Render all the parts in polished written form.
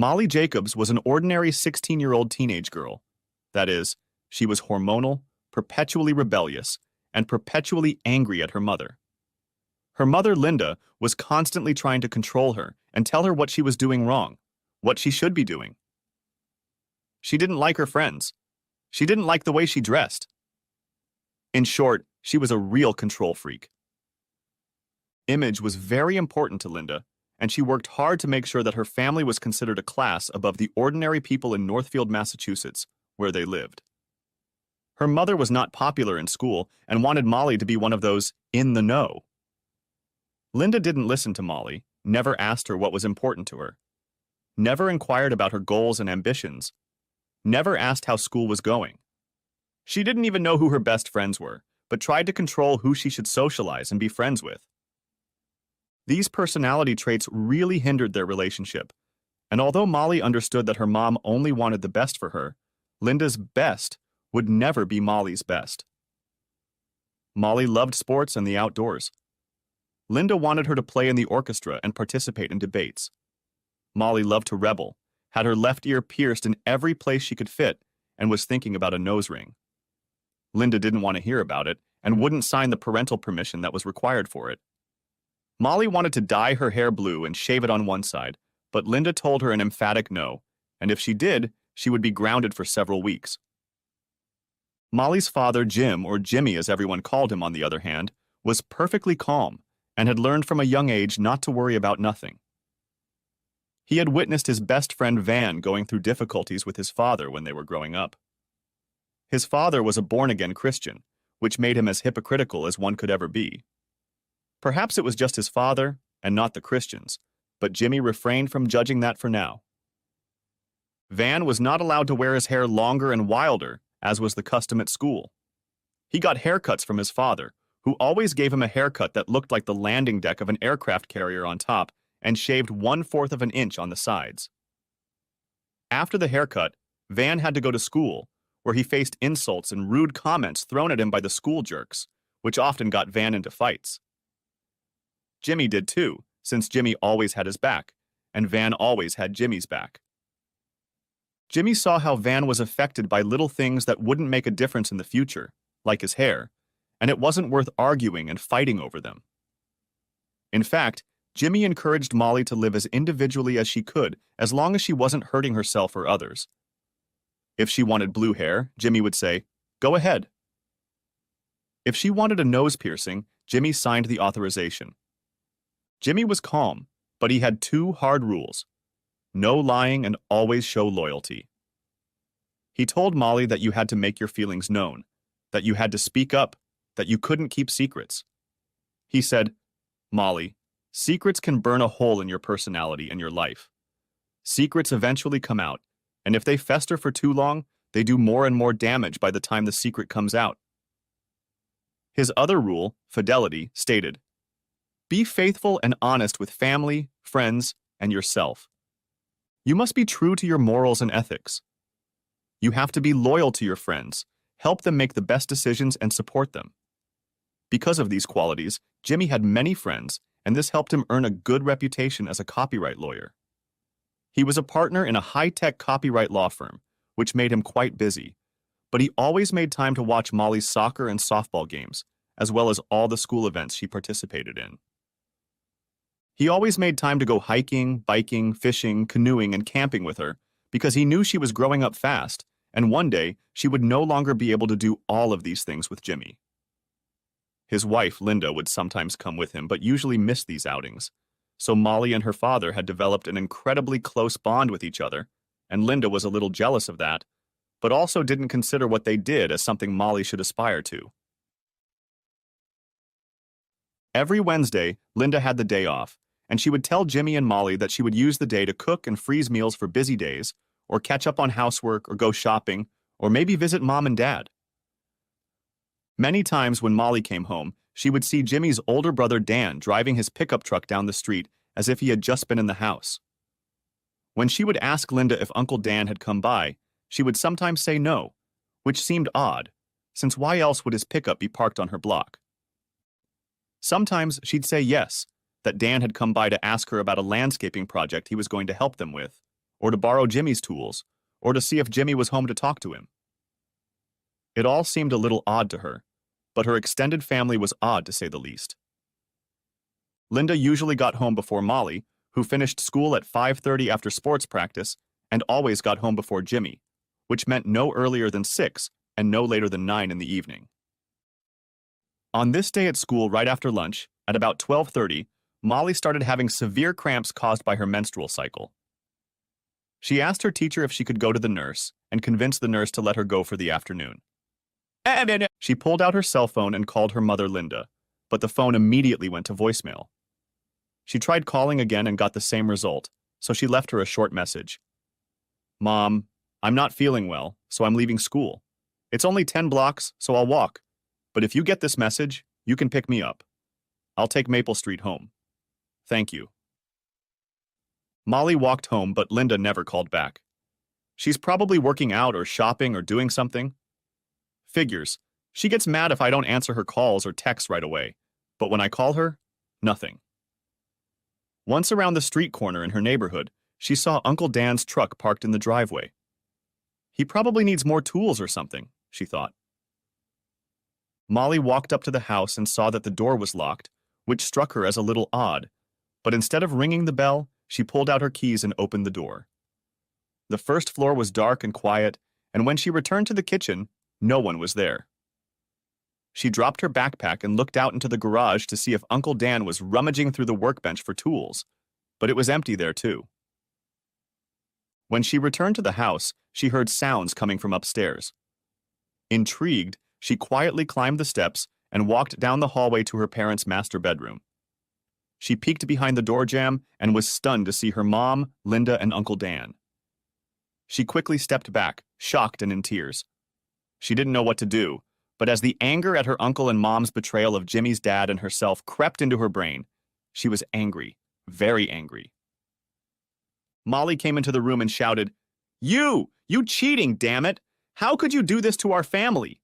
Molly Jacobs was an ordinary 16-year-old teenage girl. That is, she was hormonal, perpetually rebellious, and perpetually angry at her mother. Her mother, Linda, was constantly trying to control her and tell her what she was doing wrong, what she should be doing. She didn't like her friends. She didn't like the way she dressed. In short, she was a real control freak. Image was very important to Linda, and she worked hard to make sure that her family was considered a class above the ordinary people in Northfield, Massachusetts, where they lived. Her mother was not popular in school and wanted Molly to be one of those in the know. Linda didn't listen to Molly, never asked her what was important to her, never inquired about her goals and ambitions, never asked how school was going. She didn't even know who her best friends were, but tried to control who she should socialize and be friends with. These personality traits really hindered their relationship, and although Molly understood that her mom only wanted the best for her, Linda's best would never be Molly's best. Molly loved sports and the outdoors. Linda wanted her to play in the orchestra and participate in debates. Molly loved to rebel, had her left ear pierced in every place she could fit, and was thinking about a nose ring. Linda didn't want to hear about it and wouldn't sign the parental permission that was required for it. Molly wanted to dye her hair blue and shave it on one side, but Linda told her an emphatic no, and if she did, she would be grounded for several weeks. Molly's father, Jim, or Jimmy as everyone called him on the other hand, was perfectly calm and had learned from a young age not to worry about nothing. He had witnessed his best friend Van going through difficulties with his father when they were growing up. His father was a born-again Christian, which made him as hypocritical as one could ever be. Perhaps it was just his father, and not the Christians, but Jimmy refrained from judging that for now. Van was not allowed to wear his hair longer and wilder, as was the custom at school. He got haircuts from his father, who always gave him a haircut that looked like the landing deck of an aircraft carrier on top and shaved 1/4 of an inch on the sides. After the haircut, Van had to go to school, where he faced insults and rude comments thrown at him by the school jerks, which often got Van into fights. Jimmy did too, since Jimmy always had his back, and Van always had Jimmy's back. Jimmy saw how Van was affected by little things that wouldn't make a difference in the future, like his hair, and it wasn't worth arguing and fighting over them. In fact, Jimmy encouraged Molly to live as individually as she could, as long as she wasn't hurting herself or others. If she wanted blue hair, Jimmy would say, "Go ahead." If she wanted a nose piercing, Jimmy signed the authorization. Jimmy was calm, but he had 2 hard rules: no lying and always show loyalty. He told Molly that you had to make your feelings known, that you had to speak up, that you couldn't keep secrets. He said, "Molly, secrets can burn a hole in your personality and your life. Secrets eventually come out, and if they fester for too long, they do more and more damage by the time the secret comes out." His other rule, fidelity, stated, "Be faithful and honest with family, friends, and yourself. You must be true to your morals and ethics. You have to be loyal to your friends, help them make the best decisions, and support them." Because of these qualities, Jimmy had many friends, and this helped him earn a good reputation as a copyright lawyer. He was a partner in a high-tech copyright law firm, which made him quite busy, but he always made time to watch Molly's soccer and softball games, as well as all the school events she participated in. He always made time to go hiking, biking, fishing, canoeing, and camping with her because he knew she was growing up fast, and one day she would no longer be able to do all of these things with Jimmy. His wife, Linda, would sometimes come with him, but usually missed these outings, so Molly and her father had developed an incredibly close bond with each other, and Linda was a little jealous of that, but also didn't consider what they did as something Molly should aspire to. Every Wednesday, Linda had the day off, and she would tell Jimmy and Molly that she would use the day to cook and freeze meals for busy days, or catch up on housework, or go shopping, or maybe visit Mom and Dad. Many times when Molly came home, she would see Jimmy's older brother Dan driving his pickup truck down the street as if he had just been in the house. When she would ask Linda if Uncle Dan had come by, she would sometimes say no, which seemed odd, since why else would his pickup be parked on her block? Sometimes she'd say yes, that Dan had come by to ask her about a landscaping project he was going to help them with, or to borrow Jimmy's tools, or to see if Jimmy was home to talk to him. It all seemed a little odd to her, but her extended family was odd to say the least. Linda usually got home before Molly, who finished school at 5:30 after sports practice, and always got home before Jimmy, which meant no earlier than 6 and no later than 9 in the evening. On this day at school right after lunch, at about 12:30, Molly started having severe cramps caused by her menstrual cycle. She asked her teacher if she could go to the nurse and convinced the nurse to let her go for the afternoon. She pulled out her cell phone and called her mother Linda, but the phone immediately went to voicemail. She tried calling again and got the same result, so she left her a short message. "Mom, I'm not feeling well, so I'm leaving school. It's only 10 blocks, so I'll walk. But if you get this message, you can pick me up. I'll take Maple Street home. Thank you." Molly walked home, but Linda never called back. She's probably working out or shopping or doing something. Figures. She gets mad if I don't answer her calls or texts right away, but when I call her, nothing. Once around the street corner in her neighborhood, she saw Uncle Dan's truck parked in the driveway. He probably needs more tools or something, she thought. Molly walked up to the house and saw that the door was locked, which struck her as a little odd, but instead of ringing the bell, she pulled out her keys and opened the door. The first floor was dark and quiet, and when she returned to the kitchen, no one was there. She dropped her backpack and looked out into the garage to see if Uncle Dan was rummaging through the workbench for tools, but it was empty there too. When she returned to the house, she heard sounds coming from upstairs. Intrigued, she quietly climbed the steps and walked down the hallway to her parents' master bedroom. She peeked behind the door jamb and was stunned to see her mom, Linda, and Uncle Dan. She quickly stepped back, shocked and in tears. She didn't know what to do, but as the anger at her uncle and mom's betrayal of Jimmy's dad and herself crept into her brain, she was angry, very angry. Molly came into the room and shouted, You cheating, damn it! How could you do this to our family?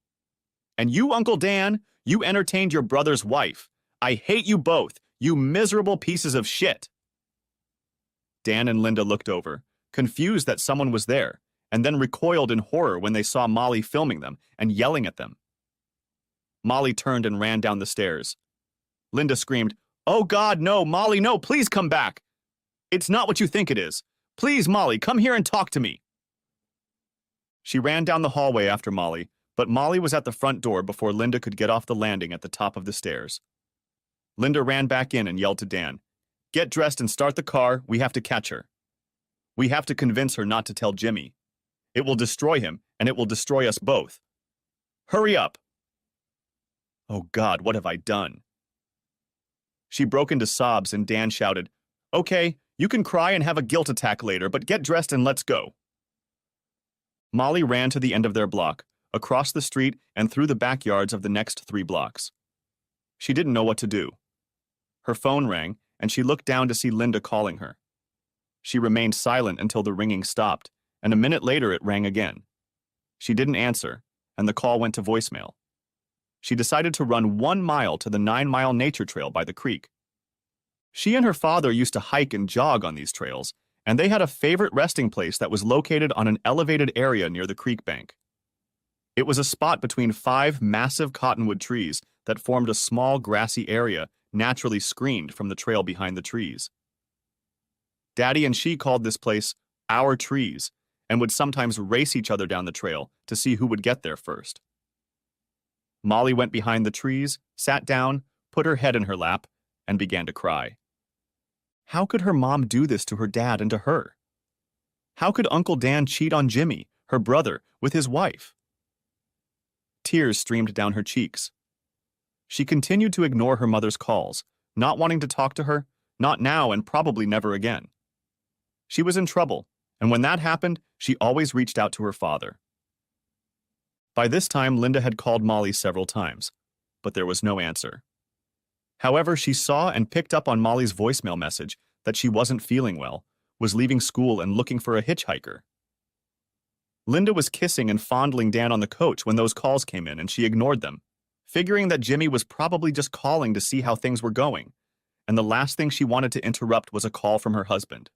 And you, Uncle Dan, you entertained your brother's wife. I hate you both, you miserable pieces of shit." Dan and Linda looked over, confused that someone was there, and then recoiled in horror when they saw Molly filming them and yelling at them. Molly turned and ran down the stairs. Linda screamed, "Oh God, no, Molly, no, please come back. It's not what you think it is. Please, Molly, come here and talk to me." She ran down the hallway after Molly, but Molly was at the front door before Linda could get off the landing at the top of the stairs. Linda ran back in and yelled to Dan, "Get dressed and start the car, we have to catch her. We have to convince her not to tell Jimmy. It will destroy him, and it will destroy us both. Hurry up!" Oh God, what have I done? She broke into sobs and Dan shouted, "Okay, you can cry and have a guilt attack later, but get dressed and let's go." Molly ran to the end of their block, across the street and through the backyards of the next 3 blocks. She didn't know what to do. Her phone rang, and she looked down to see Linda calling her. She remained silent until the ringing stopped, and a minute later it rang again. She didn't answer, and the call went to voicemail. She decided to run 1 mile to the 9-mile nature trail by the creek. She and her father used to hike and jog on these trails, and they had a favorite resting place that was located on an elevated area near the creek bank. It was a spot between 5 massive cottonwood trees that formed a small grassy area naturally screened from the trail behind the trees. Daddy and she called this place Our Trees and would sometimes race each other down the trail to see who would get there first. Molly went behind the trees, sat down, put her head in her lap, and began to cry. How could her mom do this to her dad and to her? How could Uncle Dan cheat on Jimmy, her brother, with his wife? Tears streamed down her cheeks. She continued to ignore her mother's calls, not wanting to talk to her, not now and probably never again. She was in trouble, and when that happened, she always reached out to her father. By this time, Linda had called Molly several times, but there was no answer. However, she saw and picked up on Molly's voicemail message that she wasn't feeling well, was leaving school and looking for a hitchhiker. Linda was kissing and fondling Dan on the coach when those calls came in, and she ignored them, figuring that Jimmy was probably just calling to see how things were going, and the last thing she wanted to interrupt was a call from her husband.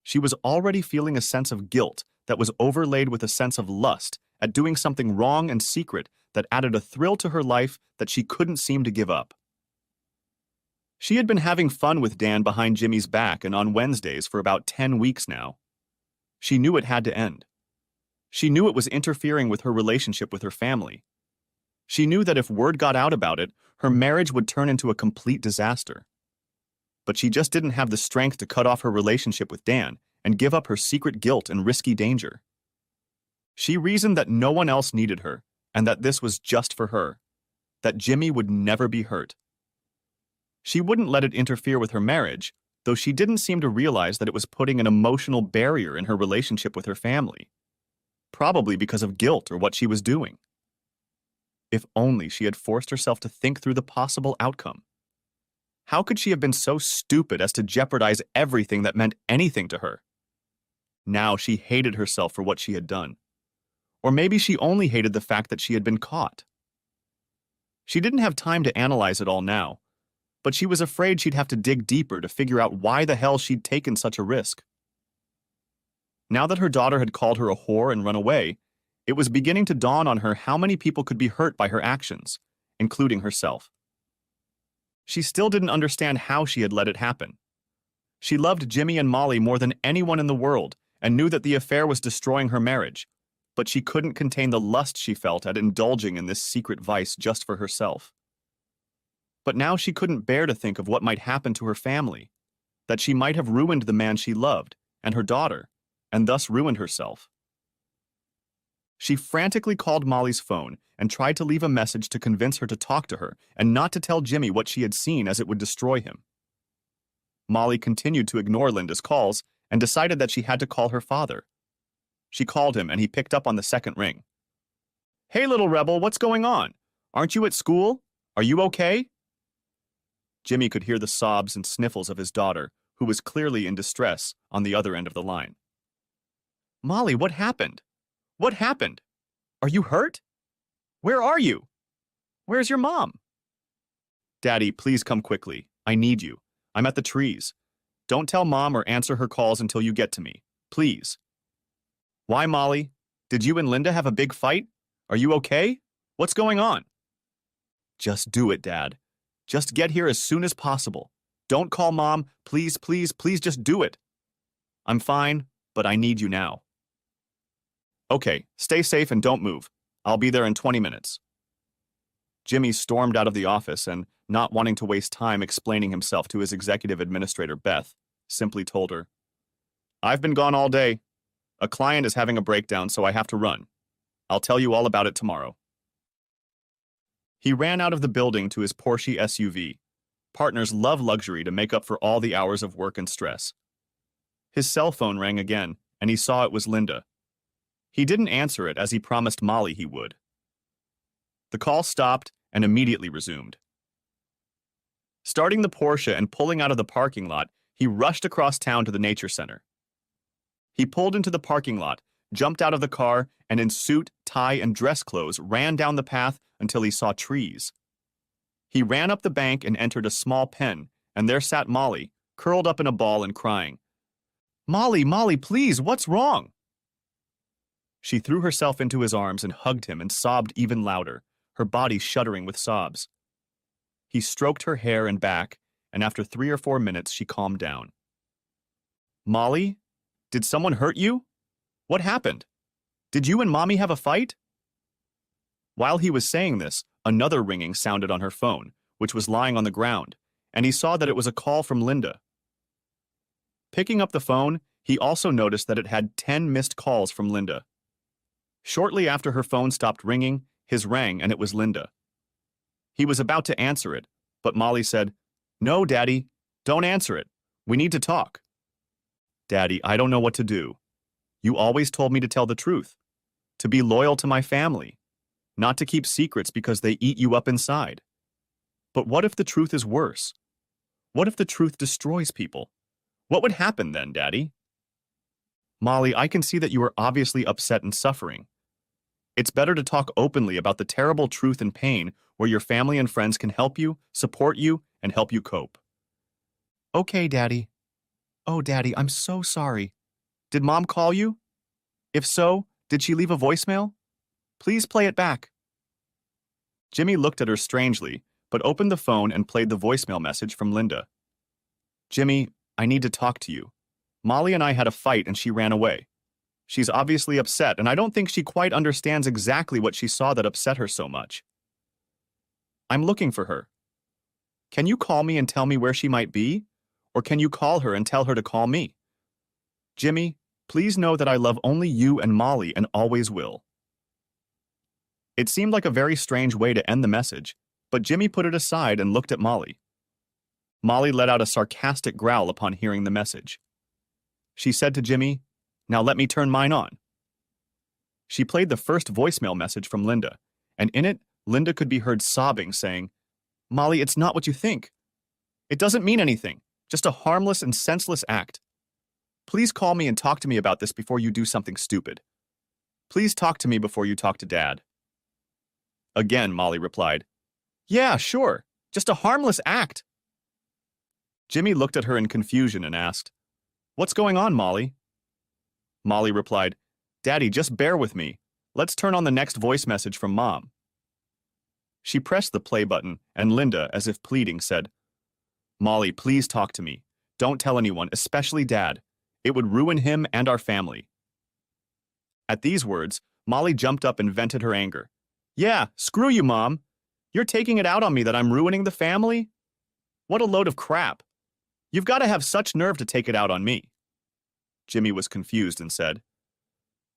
She was already feeling a sense of guilt that was overlaid with a sense of lust at doing something wrong and secret that added a thrill to her life that she couldn't seem to give up. She had been having fun with Dan behind Jimmy's back and on Wednesdays for about 10 weeks now. She knew it had to end. She knew it was interfering with her relationship with her family. She knew that if word got out about it, her marriage would turn into a complete disaster. But she just didn't have the strength to cut off her relationship with Dan and give up her secret guilt and risky danger. She reasoned that no one else needed her and that this was just for her, that Jimmy would never be hurt. She wouldn't let it interfere with her marriage, though she didn't seem to realize that it was putting an emotional barrier in her relationship with her family, probably because of guilt or what she was doing. If only she had forced herself to think through the possible outcome. How could she have been so stupid as to jeopardize everything that meant anything to her? Now she hated herself for what she had done. Or maybe she only hated the fact that she had been caught. She didn't have time to analyze it all now, but she was afraid she'd have to dig deeper to figure out why the hell she'd taken such a risk. Now that her daughter had called her a whore and run away, it was beginning to dawn on her how many people could be hurt by her actions, including herself. She still didn't understand how she had let it happen. She loved Jimmy and Molly more than anyone in the world and knew that the affair was destroying her marriage, but she couldn't contain the lust she felt at indulging in this secret vice just for herself. But now she couldn't bear to think of what might happen to her family, that she might have ruined the man she loved and her daughter, and thus ruined herself. She frantically called Molly's phone and tried to leave a message to convince her to talk to her and not to tell Jimmy what she had seen, as it would destroy him. Molly continued to ignore Linda's calls and decided that she had to call her father. She called him and he picked up on the second ring. "Hey, little rebel, what's going on? Aren't you at school? Are you okay?" Jimmy could hear the sobs and sniffles of his daughter, who was clearly in distress, on the other end of the line. "Molly, what happened? What happened? Are you hurt? Where are you? Where's your mom?" "Daddy, please come quickly. I need you. I'm at the trees. Don't tell Mom or answer her calls until you get to me. Please." "Why, Molly? Did you and Linda have a big fight? Are you okay? What's going on?" "Just do it, Dad. Just get here as soon as possible. Don't call Mom. Please, please, please just do it." "I'm fine, but I need you now." "Okay, stay safe and don't move. I'll be there in 20 minutes. Jimmy stormed out of the office and, not wanting to waste time explaining himself to his executive administrator, Beth, simply told her, "I've been gone all day. A client is having a breakdown, so I have to run. I'll tell you all about it tomorrow." He ran out of the building to his Porsche SUV. Partners love luxury to make up for all the hours of work and stress. His cell phone rang again, and he saw it was Linda. He didn't answer it as he promised Molly he would. The call stopped and immediately resumed. Starting the Porsche and pulling out of the parking lot, he rushed across town to the nature center. He pulled into the parking lot, jumped out of the car, and in suit, tie, and dress clothes ran down the path until he saw trees. He ran up the bank and entered a small pen, and there sat Molly, curled up in a ball and crying. "Molly, Molly, please, what's wrong?" She threw herself into his arms and hugged him and sobbed even louder, her body shuddering with sobs. He stroked her hair and back, and after 3 or 4 minutes she calmed down. "Molly, did someone hurt you? What happened? Did you and Mommy have a fight?" While he was saying this, another ringing sounded on her phone, which was lying on the ground, and he saw that it was a call from Linda. Picking up the phone, he also noticed that it had 10 missed calls from Linda. Shortly after her phone stopped ringing, his rang and it was Linda. He was about to answer it, but Molly said, "No, Daddy, don't answer it. We need to talk." "Daddy, I don't know what to do. You always told me to tell the truth, to be loyal to my family, not to keep secrets because they eat you up inside. But what if the truth is worse? What if the truth destroys people? What would happen then, Daddy?" "Molly, I can see that you are obviously upset and suffering. It's better to talk openly about the terrible truth and pain where your family and friends can help you, support you, and help you cope." "Okay, Daddy." Oh, Daddy, I'm so sorry. Did Mom call you? If so, did she leave a voicemail? Please play it back. Jimmy looked at her strangely, but opened the phone and played the voicemail message from Linda. Jimmy, I need to talk to you. Molly and I had a fight and she ran away. She's obviously upset, and I don't think she quite understands exactly what she saw that upset her so much. I'm looking for her. Can you call me and tell me where she might be? Or can you call her and tell her to call me? Jimmy, please know that I love only you and Molly and always will. It seemed like a very strange way to end the message, but Jimmy put it aside and looked at Molly. Molly let out a sarcastic growl upon hearing the message. She said to Jimmy, "Now let me turn mine on." She played the first voicemail message from Linda, and in it, Linda could be heard sobbing, saying, "Molly, it's not what you think. It doesn't mean anything, just a harmless and senseless act. Please call me and talk to me about this before you do something stupid. Please talk to me before you talk to Dad." Again, Molly replied, "Yeah, sure, just a harmless act." Jimmy looked at her in confusion and asked, "What's going on, Molly?" Molly replied, "Daddy, just bear with me. Let's turn on the next voice message from Mom." She pressed the play button, and Linda, as if pleading, said, "Molly, please talk to me. Don't tell anyone, especially Dad. It would ruin him and our family." At these words, Molly jumped up and vented her anger. "Yeah, screw you, Mom. You're taking it out on me that I'm ruining the family? What a load of crap. You've got to have such nerve to take it out on me." Jimmy was confused and said,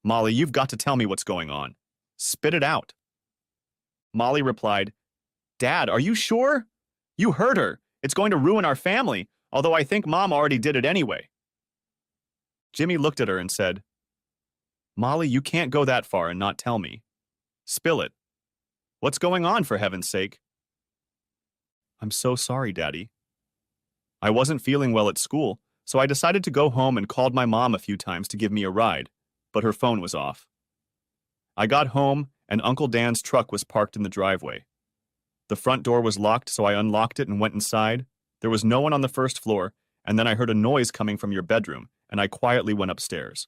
"Molly, you've got to tell me what's going on. Spit it out." Molly replied, "Dad, are you sure? You heard her. It's going to ruin our family, although I think Mom already did it anyway." Jimmy looked at her and said, "Molly, you can't go that far and not tell me. Spill it. What's going on, for heaven's sake?" "I'm so sorry, Daddy. I wasn't feeling well at school, so I decided to go home and called my mom a few times to give me a ride, but her phone was off. I got home, and Uncle Dan's truck was parked in the driveway. The front door was locked, so I unlocked it and went inside. There was no one on the first floor, and then I heard a noise coming from your bedroom, and I quietly went upstairs.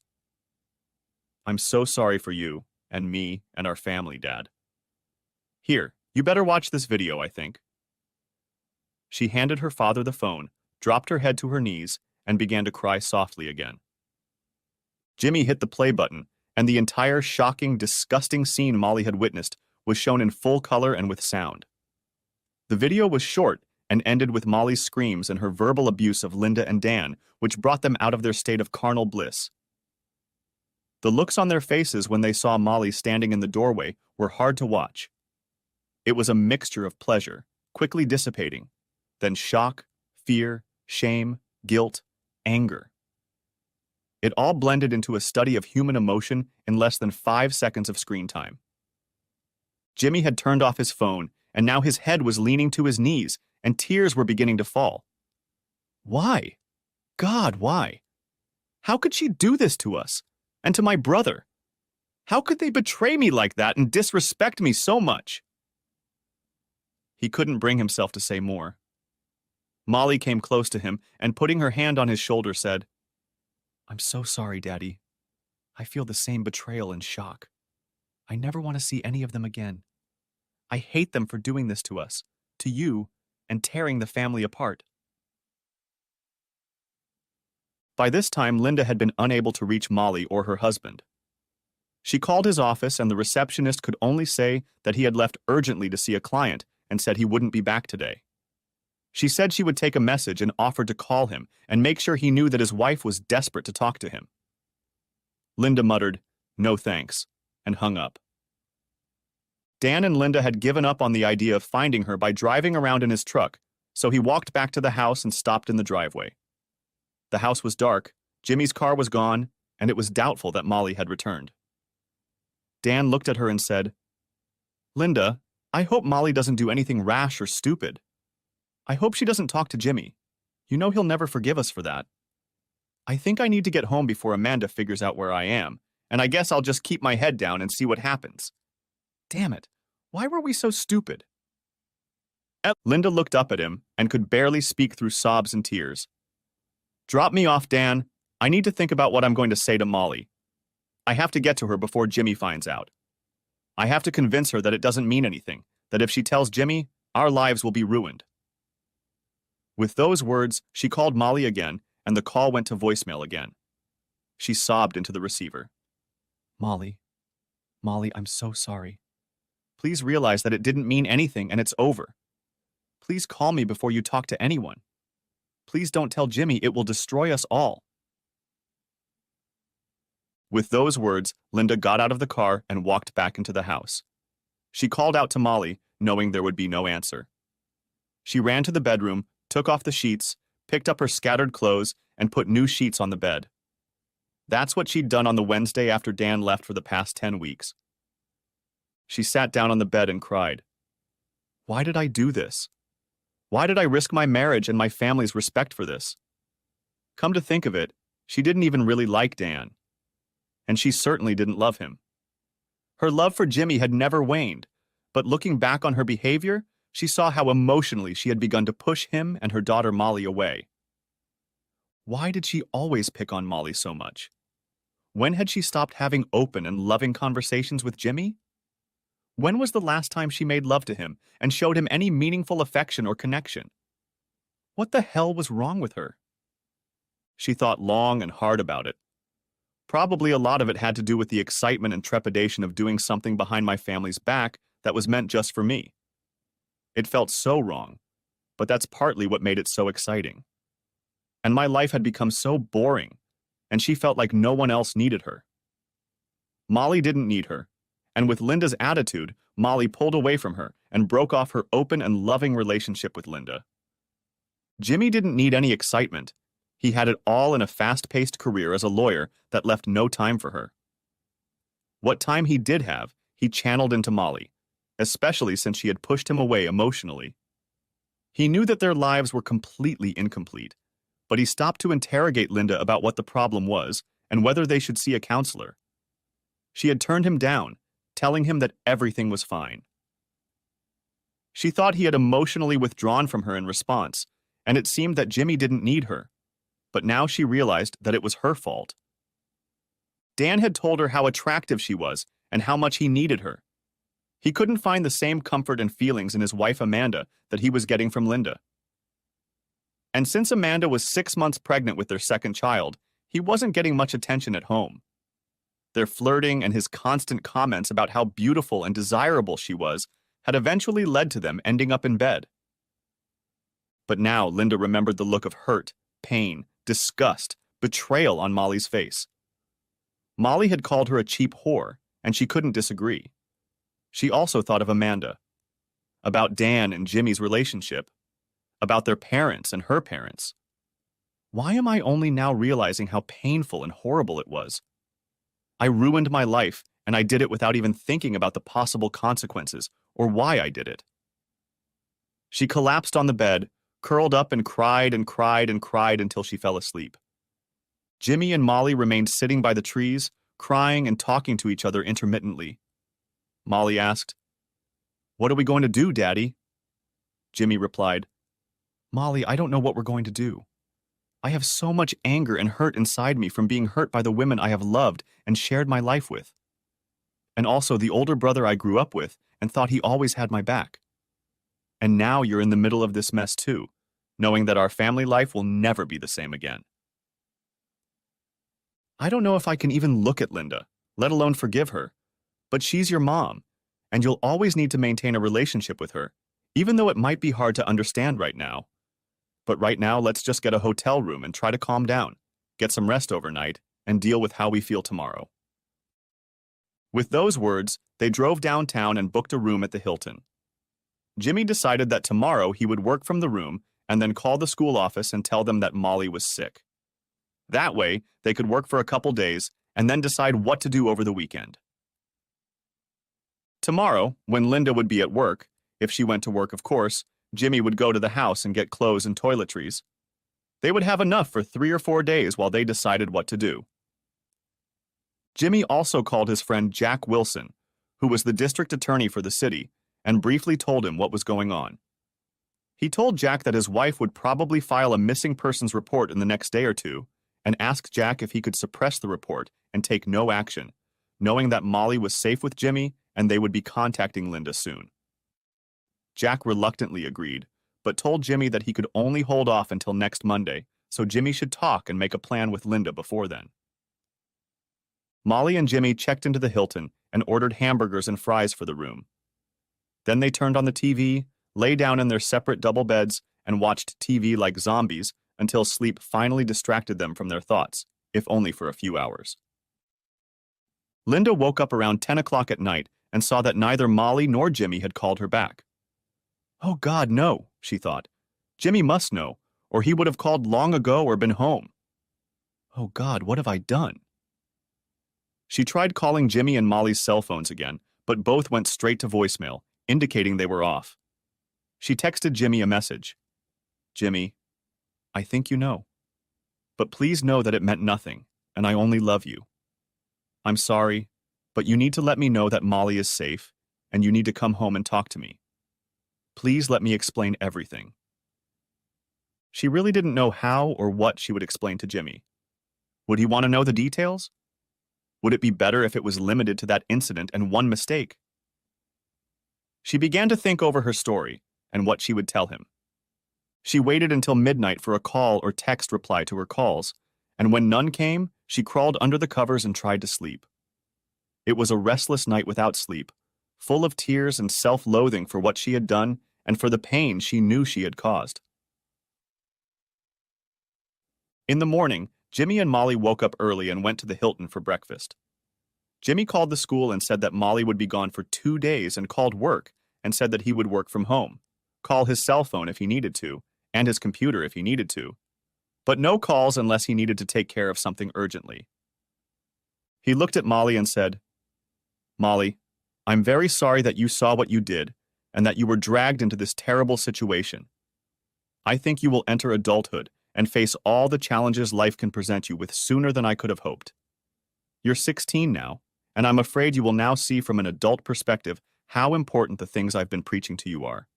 I'm so sorry for you, and me, and our family, Dad. Here, you better watch this video, I think." She handed her father the phone, dropped her head to her knees, and began to cry softly again. Jimmy hit the play button, and the entire shocking, disgusting scene Molly had witnessed was shown in full color and with sound. The video was short and ended with Molly's screams and her verbal abuse of Linda and Dan, which brought them out of their state of carnal bliss. The looks on their faces when they saw Molly standing in the doorway were hard to watch. It was a mixture of pleasure, quickly dissipating, then shock, fear, shame, guilt, anger. It all blended into a study of human emotion in less than 5 seconds of screen time. Jimmy had turned off his phone, and now his head was leaning to his knees, and tears were beginning to fall. Why? God, why? How could she do this to us? And to my brother? How could they betray me like that and disrespect me so much? He couldn't bring himself to say more. Molly came close to him and, putting her hand on his shoulder, said, "I'm so sorry, Daddy. I feel the same betrayal and shock. I never want to see any of them again. I hate them for doing this to us, to you, and tearing the family apart." By this time, Linda had been unable to reach Molly or her husband. She called his office, and the receptionist could only say that he had left urgently to see a client and said he wouldn't be back today. She said she would take a message and offered to call him and make sure he knew that his wife was desperate to talk to him. Linda muttered, "No thanks," and hung up. Dan and Linda had given up on the idea of finding her by driving around in his truck, so he walked back to the house and stopped in the driveway. The house was dark, Jimmy's car was gone, and it was doubtful that Molly had returned. Dan looked at her and said, "Linda, I hope Molly doesn't do anything rash or stupid. I hope she doesn't talk to Jimmy. You know he'll never forgive us for that. I think I need to get home before Amanda figures out where I am, and I guess I'll just keep my head down and see what happens. Damn it, why were we so stupid?" Linda looked up at him and could barely speak through sobs and tears. Drop me off, Dan. I need to think about what I'm going to say to Molly. I have to get to her before Jimmy finds out. I have to convince her that it doesn't mean anything, that if she tells Jimmy, our lives will be ruined. With those words, she called Molly again, and the call went to voicemail again. She sobbed into the receiver. Molly, I'm so sorry. Please realize that it didn't mean anything and it's over. Please call me before you talk to anyone. Please don't tell Jimmy, it will destroy us all. With those words, Linda got out of the car and walked back into the house. She called out to Molly, knowing there would be no answer. She ran to the bedroom, took off the sheets, picked up her scattered clothes, and put new sheets on the bed. That's what she'd done on the Wednesday after Dan left for the past 10 weeks. She sat down on the bed and cried. Why did I do this? Why did I risk my marriage and my family's respect for this? Come to think of it, she didn't even really like Dan. And she certainly didn't love him. Her love for Jimmy had never waned, but looking back on her behavior, she saw how emotionally she had begun to push him and her daughter Molly away. Why did she always pick on Molly so much? When had she stopped having open and loving conversations with Jimmy? When was the last time she made love to him and showed him any meaningful affection or connection? What the hell was wrong with her? She thought long and hard about it. Probably a lot of it had to do with the excitement and trepidation of doing something behind my family's back that was meant just for me. It felt so wrong, but that's partly what made it so exciting. And my life had become so boring, and she felt like no one else needed her. Molly didn't need her, and with Linda's attitude, Molly pulled away from her and broke off her open and loving relationship with Linda. Jimmy didn't need any excitement. He had it all in a fast-paced career as a lawyer that left no time for her. What time he did have, he channeled into Molly, especially since she had pushed him away emotionally. He knew that their lives were completely incomplete, but he stopped to interrogate Linda about what the problem was and whether they should see a counselor. She had turned him down, telling him that everything was fine. She thought he had emotionally withdrawn from her in response, and it seemed that Jimmy didn't need her. But now she realized that it was her fault. Dan had told her how attractive she was and how much he needed her. He couldn't find the same comfort and feelings in his wife Amanda that he was getting from Linda. And since Amanda was 6 months pregnant with their second child, he wasn't getting much attention at home. Their flirting and his constant comments about how beautiful and desirable she was had eventually led to them ending up in bed. But now Linda remembered the look of hurt, pain, disgust, betrayal on Molly's face. Molly had called her a cheap whore, and she couldn't disagree. She also thought of Amanda, about Dan and Jimmy's relationship, about their parents and her parents. Why am I only now realizing how painful and horrible it was? I ruined my life, and I did it without even thinking about the possible consequences or why I did it. She collapsed on the bed, curled up and cried and cried and cried until she fell asleep. Jimmy and Molly remained sitting by the trees, crying and talking to each other intermittently. Molly asked, "What are we going to do, Daddy?" Jimmy replied, "Molly, I don't know what we're going to do. I have so much anger and hurt inside me from being hurt by the women I have loved and shared my life with. And also the older brother I grew up with and thought he always had my back. And now you're in the middle of this mess too, knowing that our family life will never be the same again. I don't know if I can even look at Linda, let alone forgive her, but she's your mom, and you'll always need to maintain a relationship with her, even though it might be hard to understand right now. But right now, let's just get a hotel room and try to calm down, get some rest overnight, and deal with how we feel tomorrow." With those words, they drove downtown and booked a room at the Hilton. Jimmy decided that tomorrow he would work from the room and then call the school office and tell them that Molly was sick. That way, they could work for a couple days and then decide what to do over the weekend. Tomorrow, when Linda would be at work, if she went to work, of course, Jimmy would go to the house and get clothes and toiletries. They would have enough for 3 or 4 days while they decided what to do. Jimmy also called his friend Jack Wilson, who was the district attorney for the city, and briefly told him what was going on. He told Jack that his wife would probably file a missing persons report in the next day or two, and asked Jack if he could suppress the report and take no action, knowing that Molly was safe with Jimmy and they would be contacting Linda soon. Jack reluctantly agreed, but told Jimmy that he could only hold off until next Monday, so Jimmy should talk and make a plan with Linda before then. Molly and Jimmy checked into the Hilton and ordered hamburgers and fries for the room. Then they turned on the TV, lay down in their separate double beds, and watched TV like zombies until sleep finally distracted them from their thoughts, if only for a few hours. Linda woke up around 10 o'clock at night and saw that neither Molly nor Jimmy had called her back. Oh God, no, she thought. Jimmy must know, or he would have called long ago or been home. Oh God, what have I done? She tried calling Jimmy and Molly's cell phones again, but both went straight to voicemail, indicating they were off. She texted Jimmy a message. Jimmy, I think you know. But please know that it meant nothing, and I only love you. I'm sorry, but you need to let me know that Molly is safe, and you need to come home and talk to me. Please let me explain everything. She really didn't know how or what she would explain to Jimmy. Would he want to know the details? Would it be better if it was limited to that incident and one mistake? She began to think over her story and what she would tell him. She waited until midnight for a call or text reply to her calls, and when none came, she crawled under the covers and tried to sleep. It was a restless night without sleep, full of tears and self-loathing for what she had done and for the pain she knew she had caused. In the morning, Jimmy and Molly woke up early and went to the Hilton for breakfast. Jimmy called the school and said that Molly would be gone for 2 days and called work and said that he would work from home, call his cell phone if he needed to, and his computer if he needed to, but no calls unless he needed to take care of something urgently. He looked at Molly and said, Molly, I'm very sorry that you saw what you did and that you were dragged into this terrible situation. I think you will enter adulthood and face all the challenges life can present you with sooner than I could have hoped. You're 16 now, and I'm afraid you will now see from an adult perspective how important the things I've been preaching to you are.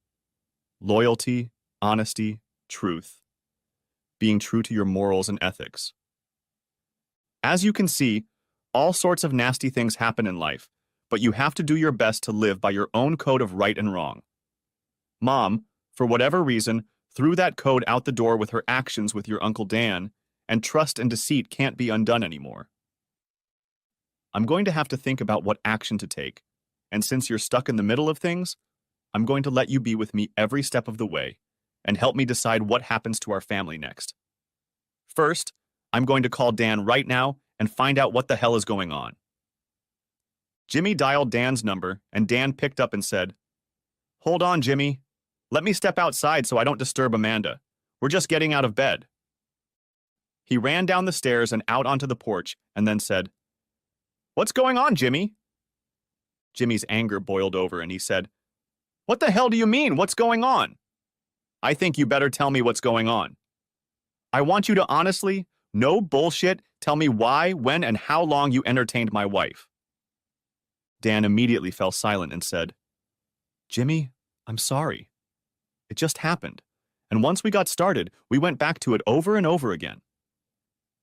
Loyalty, honesty, truth. Being true to your morals and ethics. As you can see, all sorts of nasty things happen in life, but you have to do your best to live by your own code of right and wrong. Mom, for whatever reason, threw that code out the door with her actions with your Uncle Dan, and trust and deceit can't be undone anymore. I'm going to have to think about what action to take, and since you're stuck in the middle of things, I'm going to let you be with me every step of the way, and help me decide what happens to our family next. First, I'm going to call Dan right now and find out what the hell is going on. Jimmy dialed Dan's number, and Dan picked up and said, Hold on, Jimmy. Let me step outside so I don't disturb Amanda. We're just getting out of bed. He ran down the stairs and out onto the porch and then said, What's going on, Jimmy? Jimmy's anger boiled over and he said, What the hell do you mean? What's going on? I think you better tell me what's going on. I want you to honestly, no bullshit, tell me why, when, and how long you entertained my wife. Dan immediately fell silent and said, Jimmy, I'm sorry. It just happened. And once we got started, we went back to it over and over again.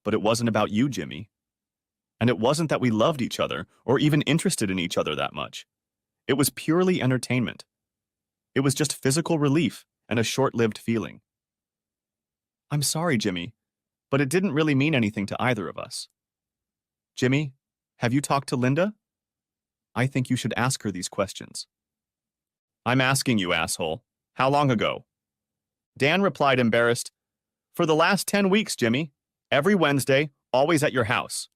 But it wasn't about you, Jimmy. And it wasn't that we loved each other or even interested in each other that much. It was purely entertainment. It was just physical relief and a short-lived feeling. I'm sorry, Jimmy, but it didn't really mean anything to either of us. Jimmy, have you talked to Linda? I think you should ask her these questions. I'm asking you, asshole. How long ago? Dan replied, embarrassed, For the last 10 weeks, Jimmy. Every Wednesday, always at your house.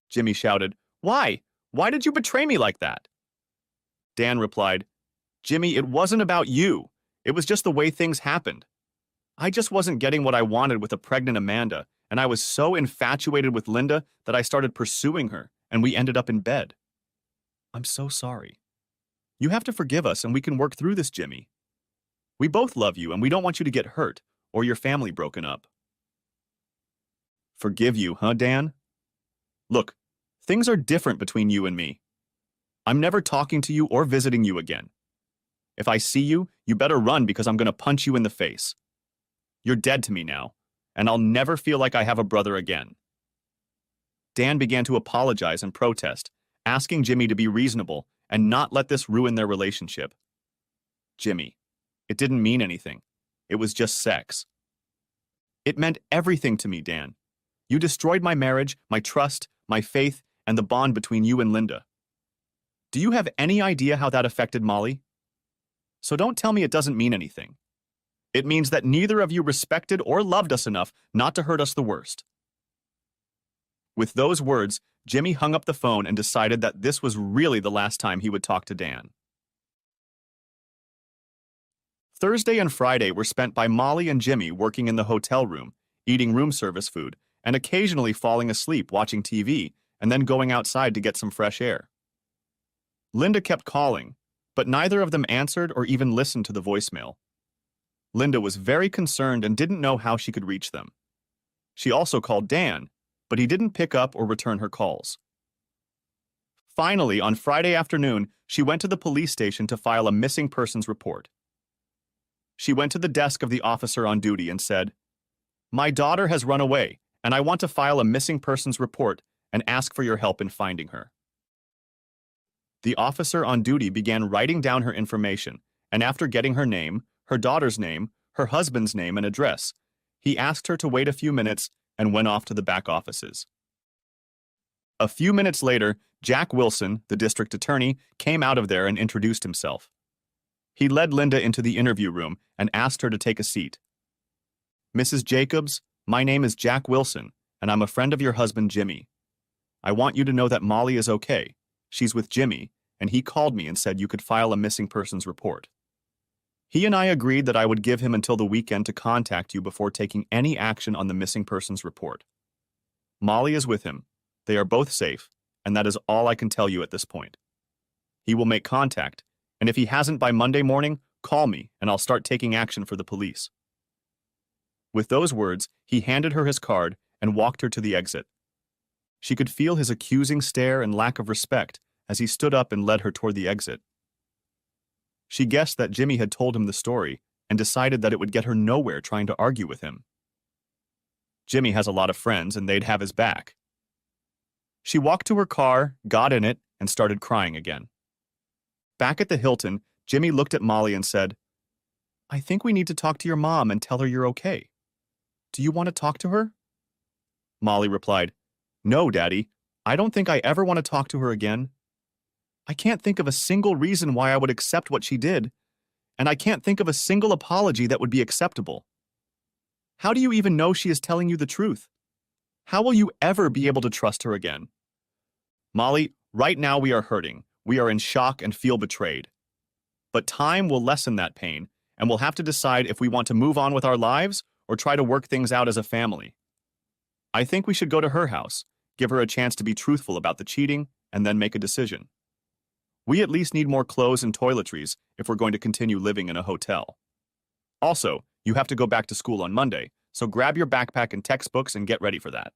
Jimmy shouted, Why? Why did you betray me like that? Dan replied, Jimmy, it wasn't about you. It was just the way things happened. I just wasn't getting what I wanted with a pregnant Amanda, and I was so infatuated with Linda that I started pursuing her, and we ended up in bed. I'm so sorry. You have to forgive us, and we can work through this, Jimmy. We both love you, and we don't want you to get hurt or your family broken up. Forgive you, huh, Dan? Look, things are different between you and me. I'm never talking to you or visiting you again. If I see you, you better run because I'm going to punch you in the face. You're dead to me now, and I'll never feel like I have a brother again. Dan began to apologize and protest, asking Jimmy to be reasonable and not let this ruin their relationship. Jimmy, it didn't mean anything. It was just sex. It meant everything to me, Dan. You destroyed my marriage, my trust, my faith, and the bond between you and Linda. Do you have any idea how that affected Molly? So don't tell me it doesn't mean anything. It means that neither of you respected or loved us enough not to hurt us the worst. With those words, Jimmy hung up the phone and decided that this was really the last time he would talk to Dan. Thursday and Friday were spent by Molly and Jimmy working in the hotel room, eating room service food, and occasionally falling asleep watching TV and then going outside to get some fresh air. Linda kept calling, but neither of them answered or even listened to the voicemail. Linda was very concerned and didn't know how she could reach them. She also called Dan, but he didn't pick up or return her calls. Finally, on Friday afternoon, she went to the police station to file a missing persons report. She went to the desk of the officer on duty and said, "My daughter has run away, and I want to file a missing persons report and ask for your help in finding her." The officer on duty began writing down her information, and after getting her name, her daughter's name, her husband's name, and address, he asked her to wait a few minutes and went off to the back offices. A few minutes later, Jack Wilson, the district attorney, came out of there and introduced himself. He led Linda into the interview room and asked her to take a seat. "Mrs. Jacobs, my name is Jack Wilson, and I'm a friend of your husband, Jimmy. I want you to know that Molly is okay. She's with Jimmy, and he called me and said you could file a missing persons report. He and I agreed that I would give him until the weekend to contact you before taking any action on the missing persons report. Molly is with him. They are both safe, and that is all I can tell you at this point. He will make contact, and if he hasn't by Monday morning, call me and I'll start taking action for the police." With those words, he handed her his card and walked her to the exit. She could feel his accusing stare and lack of respect as he stood up and led her toward the exit. She guessed that Jimmy had told him the story and decided that it would get her nowhere trying to argue with him. Jimmy has a lot of friends and they'd have his back. She walked to her car, got in it, and started crying again. Back at the Hilton, Jimmy looked at Molly and said, "I think we need to talk to your mom and tell her you're okay. Do you want to talk to her?" Molly replied, "No, Daddy. I don't think I ever want to talk to her again. I can't think of a single reason why I would accept what she did, and I can't think of a single apology that would be acceptable. How do you even know she is telling you the truth? How will you ever be able to trust her again? Molly, right now we are hurting. We are in shock and feel betrayed. But time will lessen that pain, and we'll have to decide if we want to move on with our lives or try to work things out as a family. I think we should go to her house, give her a chance to be truthful about the cheating, and then make a decision. We at least need more clothes and toiletries if we're going to continue living in a hotel. Also, you have to go back to school on Monday, so grab your backpack and textbooks and get ready for that.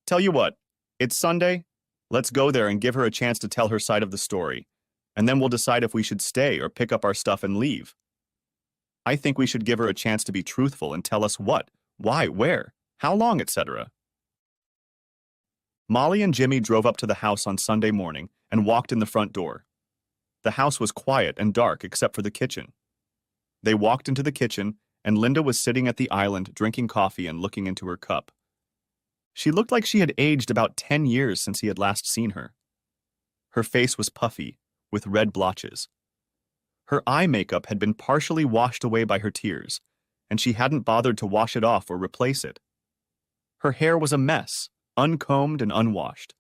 Tell you what, it's Sunday. Let's go there and give her a chance to tell her side of the story, and then we'll decide if we should stay or pick up our stuff and leave. I think we should give her a chance to be truthful and tell us what, why, where, how long, etc." Molly and Jimmy drove up to the house on Sunday morning and walked in the front door. The house was quiet and dark except for the kitchen. They walked into the kitchen, and Linda was sitting at the island drinking coffee and looking into her cup. She looked like she had aged about 10 years since he had last seen her. Her face was puffy, with red blotches. Her eye makeup had been partially washed away by her tears, and she hadn't bothered to wash it off or replace it. Her hair was a mess, uncombed and unwashed.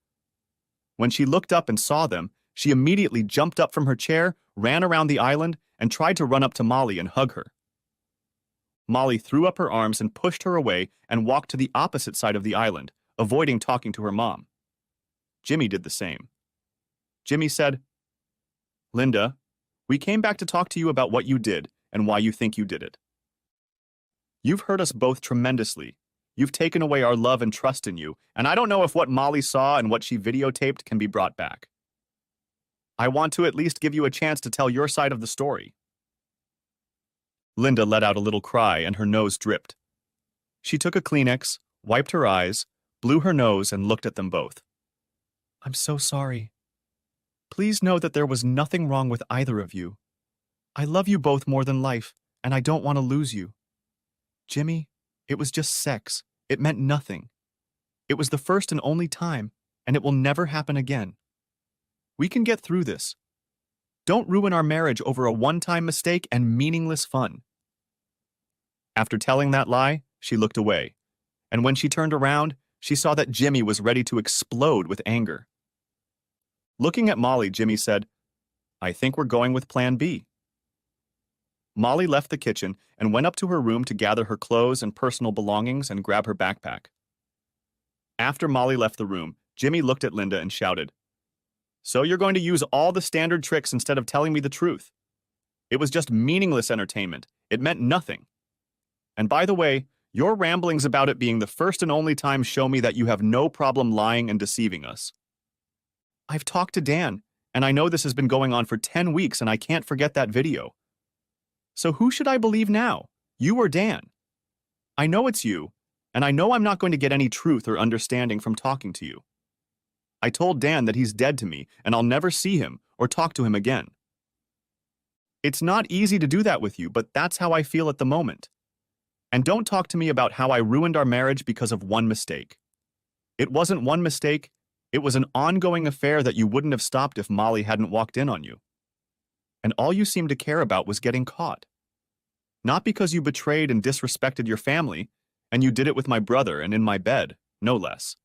When she looked up and saw them, she immediately jumped up from her chair, ran around the island, and tried to run up to Molly and hug her. Molly threw up her arms and pushed her away and walked to the opposite side of the island, avoiding talking to her mom. Jimmy did the same. Jimmy said, "Linda, we came back to talk to you about what you did and why you think you did it. You've hurt us both tremendously. You've taken away our love and trust in you, and I don't know if what Molly saw and what she videotaped can be brought back. I want to at least give you a chance to tell your side of the story. Linda let out a little cry and her nose dripped. She took a Kleenex, wiped her eyes, blew her nose, and looked at them both. I'm so sorry. Please know that there was nothing wrong with either of you. I love you both more than life, and I don't want to lose you. Jimmy, it was just sex. It meant nothing. It was the first and only time, and it will never happen again. We can get through this. Don't ruin our marriage over a one-time mistake and meaningless fun. After telling that lie, she looked away, and when she turned around, she saw that Jimmy was ready to explode with anger. Looking at Molly, Jimmy said, I think we're going with Plan B. Molly left the kitchen and went up to her room to gather her clothes and personal belongings and grab her backpack. After Molly left the room, Jimmy looked at Linda and shouted, So you're going to use all the standard tricks instead of telling me the truth. It was just meaningless entertainment. It meant nothing. And by the way, your ramblings about it being the first and only time show me that you have no problem lying and deceiving us. I've talked to Dan, and I know this has been going on for 10 weeks and I can't forget that video. So who should I believe now, you or Dan? I know it's you, and I know I'm not going to get any truth or understanding from talking to you. I told Dan that he's dead to me and I'll never see him or talk to him again. It's not easy to do that with you, but that's how I feel at the moment. And don't talk to me about how I ruined our marriage because of one mistake. It wasn't one mistake, it was an ongoing affair that you wouldn't have stopped if Molly hadn't walked in on you. And all you seemed to care about was getting caught. Not because you betrayed and disrespected your family, and you did it with my brother and in my bed, no less.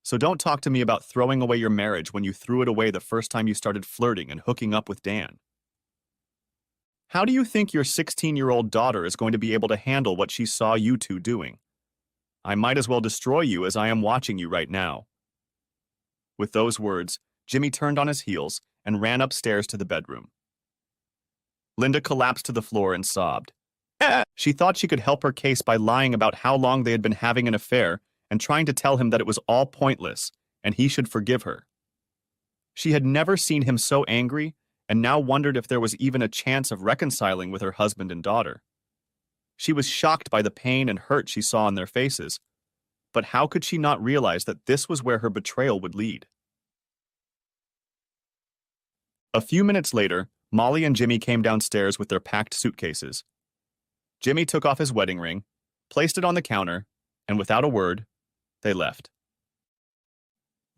So don't talk to me about throwing away your marriage when you threw it away the first time you started flirting and hooking up with Dan. How do you think your 16-year-old daughter is going to be able to handle what she saw you two doing? I might as well destroy you as I am watching you right now. With those words, Jimmy turned on his heels and ran upstairs to the bedroom. Linda collapsed to the floor and sobbed. She thought she could help her case by lying about how long they had been having an affair and trying to tell him that it was all pointless and he should forgive her. She had never seen him so angry and now wondered if there was even a chance of reconciling with her husband and daughter. She was shocked by the pain and hurt she saw on their faces, but how could she not realize that this was where her betrayal would lead? A few minutes later, Molly and Jimmy came downstairs with their packed suitcases. Jimmy took off his wedding ring, placed it on the counter, and without a word, they left.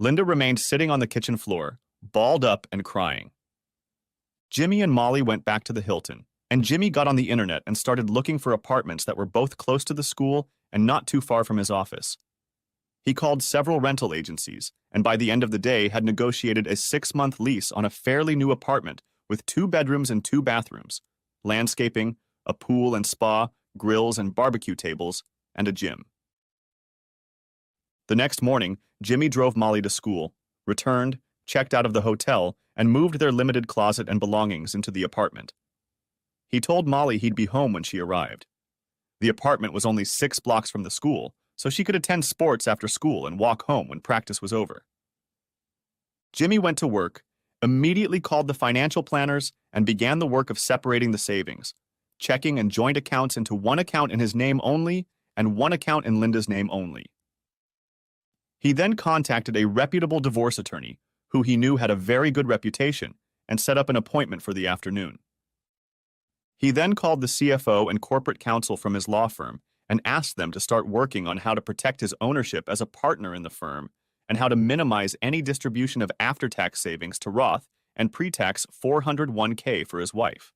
Linda remained sitting on the kitchen floor, balled up and crying. Jimmy and Molly went back to the Hilton, and Jimmy got on the internet and started looking for apartments that were both close to the school and not too far from his office. He called several rental agencies, and by the end of the day had negotiated a 6-month lease on a fairly new apartment with 2 bedrooms and 2 bathrooms, landscaping, a pool and spa, grills and barbecue tables, and a gym. The next morning, Jimmy drove Molly to school, returned, checked out of the hotel, and moved their limited closet and belongings into the apartment. He told Molly he'd be home when she arrived. The apartment was only 6 blocks from the school, so she could attend sports after school and walk home when practice was over. Jimmy went to work, immediately called the financial planners, and began the work of separating the savings, checking and joint accounts into one account in his name only and one account in Linda's name only. He then contacted a reputable divorce attorney, who he knew had a very good reputation, and set up an appointment for the afternoon. He then called the CFO and corporate counsel from his law firm and asked them to start working on how to protect his ownership as a partner in the firm and how to minimize any distribution of after-tax savings to Roth and pre-tax 401k for his wife.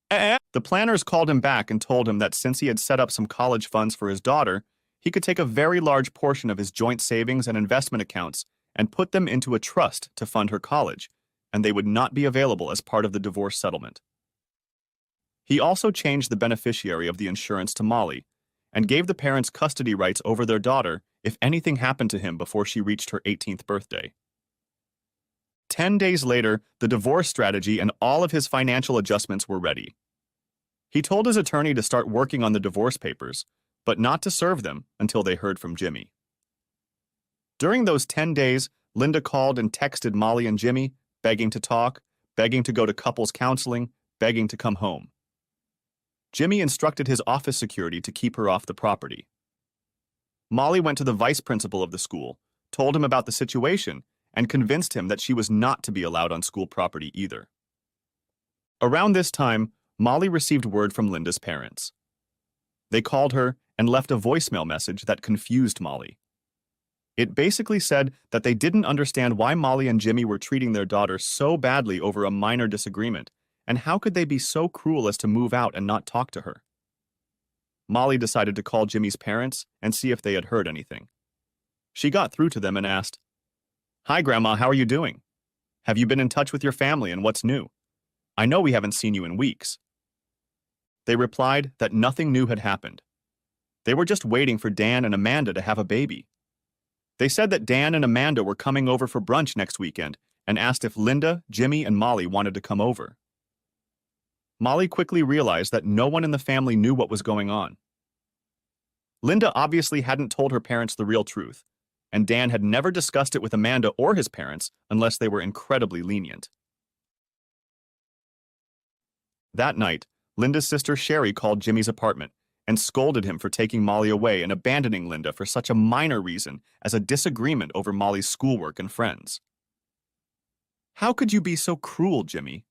The planners called him back and told him that since he had set up some college funds for his daughter, he could take a very large portion of his joint savings and investment accounts and put them into a trust to fund her college, and they would not be available as part of the divorce settlement. He also changed the beneficiary of the insurance to Molly and gave the parents custody rights over their daughter if anything happened to him before she reached her 18th birthday. 10 days later, the divorce strategy and all of his financial adjustments were ready. He told his attorney to start working on the divorce papers, but not to serve them until they heard from Jimmy. During those 10 days, Linda called and texted Molly and Jimmy begging to talk, begging to go to couples counseling, begging to come home. Jimmy instructed his office security to keep her off the property. Molly went to the vice principal of the school, told him about the situation, and convinced him that she was not to be allowed on school property either. Around this time, Molly received word from Linda's parents. They called her and left a voicemail message that confused Molly. It basically said that they didn't understand why Molly and Jimmy were treating their daughter so badly over a minor disagreement, and how could they be so cruel as to move out and not talk to her. Molly decided to call Jimmy's parents and see if they had heard anything. She got through to them and asked, "Hi, Grandma, how are you doing? Have you been in touch with your family and what's new? I know we haven't seen you in weeks." They replied that nothing new had happened. They were just waiting for Dan and Amanda to have a baby. They said that Dan and Amanda were coming over for brunch next weekend and asked if Linda, Jimmy, and Molly wanted to come over. Molly quickly realized that no one in the family knew what was going on. Linda obviously hadn't told her parents the real truth, and Dan had never discussed it with Amanda or his parents unless they were incredibly lenient. That night, Linda's sister Sherry called Jimmy's apartment and scolded him for taking Molly away and abandoning Linda for such a minor reason as a disagreement over Molly's schoolwork and friends. "How could you be so cruel, Jimmy?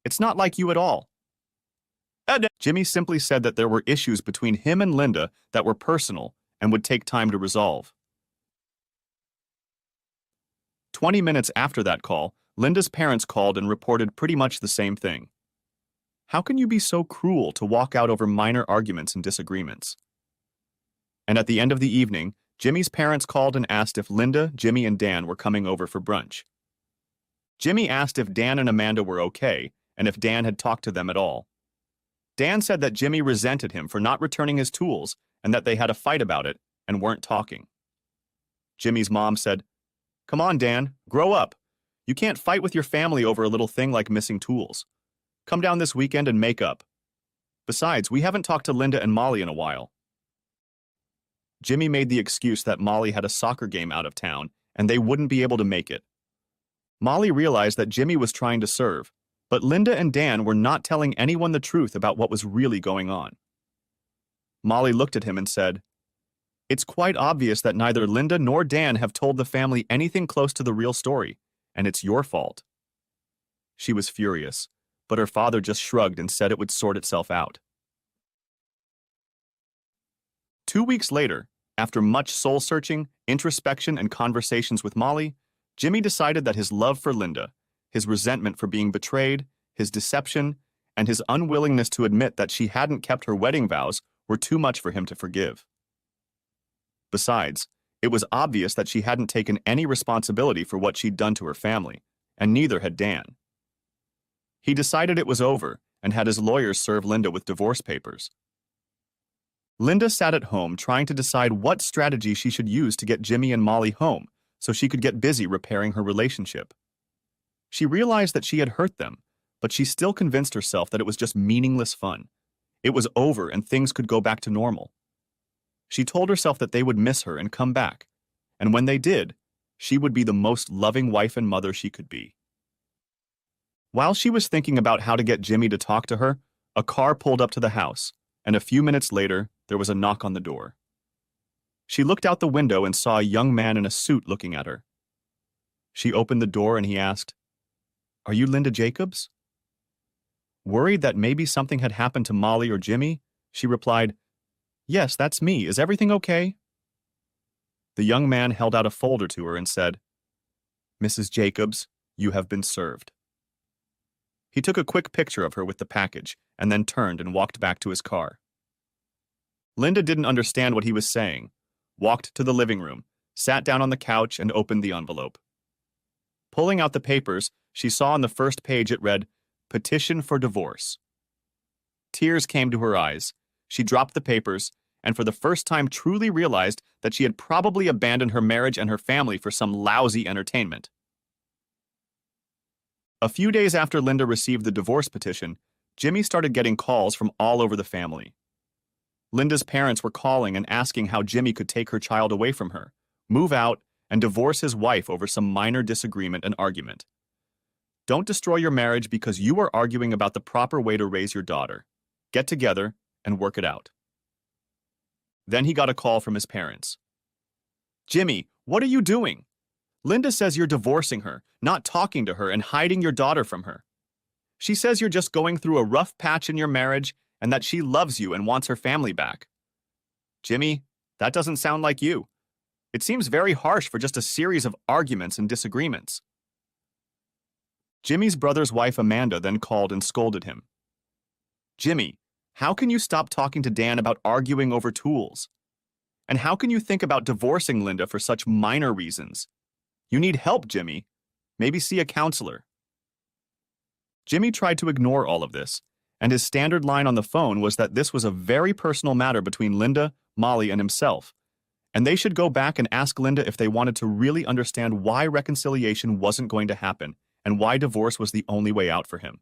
It's not like you at all." Jimmy simply said that there were issues between him and Linda that were personal and would take time to resolve. 20 minutes after that call, Linda's parents called and reported pretty much the same thing. How can you be so cruel to walk out over minor arguments and disagreements? And at the end of the evening, Jimmy's parents called and asked if Linda, Jimmy, and Dan were coming over for brunch. Jimmy asked if Dan and Amanda were okay and if Dan had talked to them at all. Dan said that Jimmy resented him for not returning his tools and that they had a fight about it and weren't talking. Jimmy's mom said, "Come on, Dan, grow up. You can't fight with your family over a little thing like missing tools. Come down this weekend and make up. Besides, we haven't talked to Linda and Molly in a while." Jimmy made the excuse that Molly had a soccer game out of town and they wouldn't be able to make it. Molly realized that Jimmy was trying to serve, but Linda and Dan were not telling anyone the truth about what was really going on. Molly looked at him and said, "It's quite obvious that neither Linda nor Dan have told the family anything close to the real story, and it's your fault." She was furious, but her father just shrugged and said it would sort itself out. 2 weeks later, after much soul-searching, introspection, and conversations with Molly, Jimmy decided that his love for Linda, his resentment for being betrayed, his deception, and his unwillingness to admit that she hadn't kept her wedding vows were too much for him to forgive. Besides, it was obvious that she hadn't taken any responsibility for what she'd done to her family, and neither had Dan. He decided it was over and had his lawyers serve Linda with divorce papers. Linda sat at home trying to decide what strategy she should use to get Jimmy and Molly home so she could get busy repairing her relationship. She realized that she had hurt them, but she still convinced herself that it was just meaningless fun. It was over and things could go back to normal. She told herself that they would miss her and come back, and when they did, she would be the most loving wife and mother she could be. While she was thinking about how to get Jimmy to talk to her, a car pulled up to the house, and a few minutes later, there was a knock on the door. She looked out the window and saw a young man in a suit looking at her. She opened the door and he asked, "Are you Linda Jacobs?" Worried that maybe something had happened to Molly or Jimmy, she replied, "Yes, that's me. Is everything okay?" The young man held out a folder to her and said, "Mrs. Jacobs, you have been served." He took a quick picture of her with the package and then turned and walked back to his car. Linda didn't understand what he was saying, walked to the living room, sat down on the couch, and opened the envelope. Pulling out the papers, she saw on the first page it read, "Petition for divorce." Tears came to her eyes. She dropped the papers, and for the first time truly realized that she had probably abandoned her marriage and her family for some lousy entertainment. A few days after Linda received the divorce petition, Jimmy started getting calls from all over the family. Linda's parents were calling and asking how Jimmy could take her child away from her, move out, and divorce his wife over some minor disagreement and argument. Don't destroy your marriage because you are arguing about the proper way to raise your daughter. Get together and work it out. Then he got a call from his parents. Jimmy, what are you doing? Linda says you're divorcing her, not talking to her, and hiding your daughter from her. She says you're just going through a rough patch in your marriage and that she loves you and wants her family back. Jimmy, that doesn't sound like you. It seems very harsh for just a series of arguments and disagreements. Jimmy's brother's wife Amanda then called and scolded him. Jimmy, how can you stop talking to Dan about arguing over tools? And how can you think about divorcing Linda for such minor reasons? You need help, Jimmy. Maybe see a counselor. Jimmy tried to ignore all of this, and his standard line on the phone was that this was a very personal matter between Linda, Molly, and himself, and they should go back and ask Linda if they wanted to really understand why reconciliation wasn't going to happen and why divorce was the only way out for him.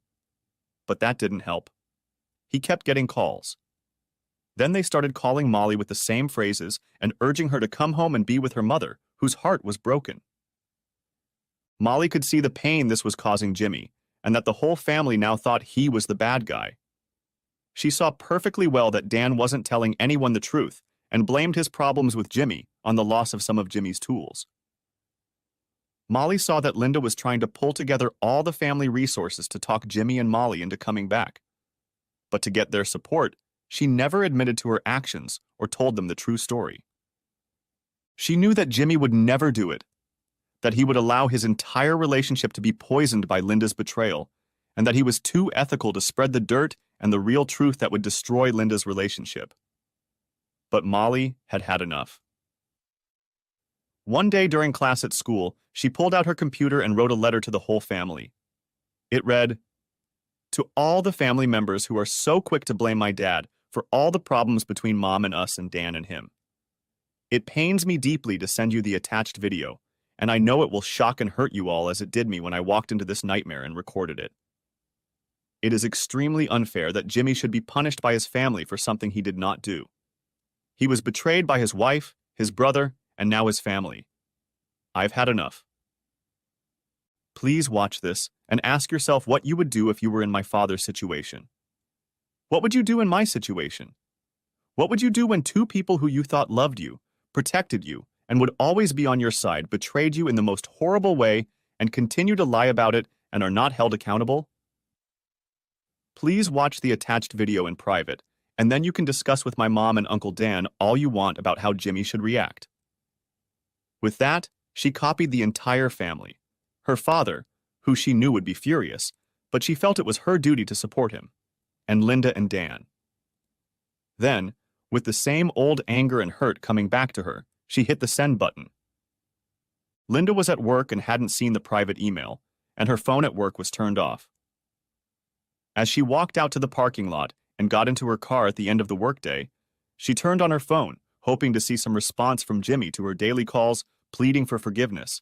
But that didn't help. He kept getting calls. Then they started calling Molly with the same phrases and urging her to come home and be with her mother, whose heart was broken. Molly could see the pain this was causing Jimmy, and that the whole family now thought he was the bad guy. She saw perfectly well that Dan wasn't telling anyone the truth and blamed his problems with Jimmy on the loss of some of Jimmy's tools. Molly saw that Linda was trying to pull together all the family resources to talk Jimmy and Molly into coming back. But to get their support, she never admitted to her actions or told them the true story. She knew that Jimmy would never do it, that he would allow his entire relationship to be poisoned by Linda's betrayal, and that he was too ethical to spread the dirt and the real truth that would destroy Linda's relationship. But Molly had had enough. One day during class at school, she pulled out her computer and wrote a letter to the whole family. It read, "To all the family members who are so quick to blame my dad for all the problems between Mom and us and Dan and him. It pains me deeply to send you the attached video, and I know it will shock and hurt you all as it did me when I walked into this nightmare and recorded it. It is extremely unfair that Jimmy should be punished by his family for something he did not do. He was betrayed by his wife, his brother, and now his family. I've had enough. Please watch this and ask yourself what you would do if you were in my father's situation. What would you do in my situation? What would you do when two people who you thought loved you, protected you, and would always be on your side betrayed you in the most horrible way and continue to lie about it and are not held accountable? Please watch the attached video in private, and then you can discuss with my mom and Uncle Dan all you want about how Jimmy should react." With that, she copied the entire family. Her father, who she knew would be furious, but she felt it was her duty to support him, and Linda and Dan. Then, with the same old anger and hurt coming back to her, she hit the send button. Linda was at work and hadn't seen the private email, and her phone at work was turned off. As she walked out to the parking lot and got into her car at the end of the workday, she turned on her phone, hoping to see some response from Jimmy to her daily calls, pleading for forgiveness,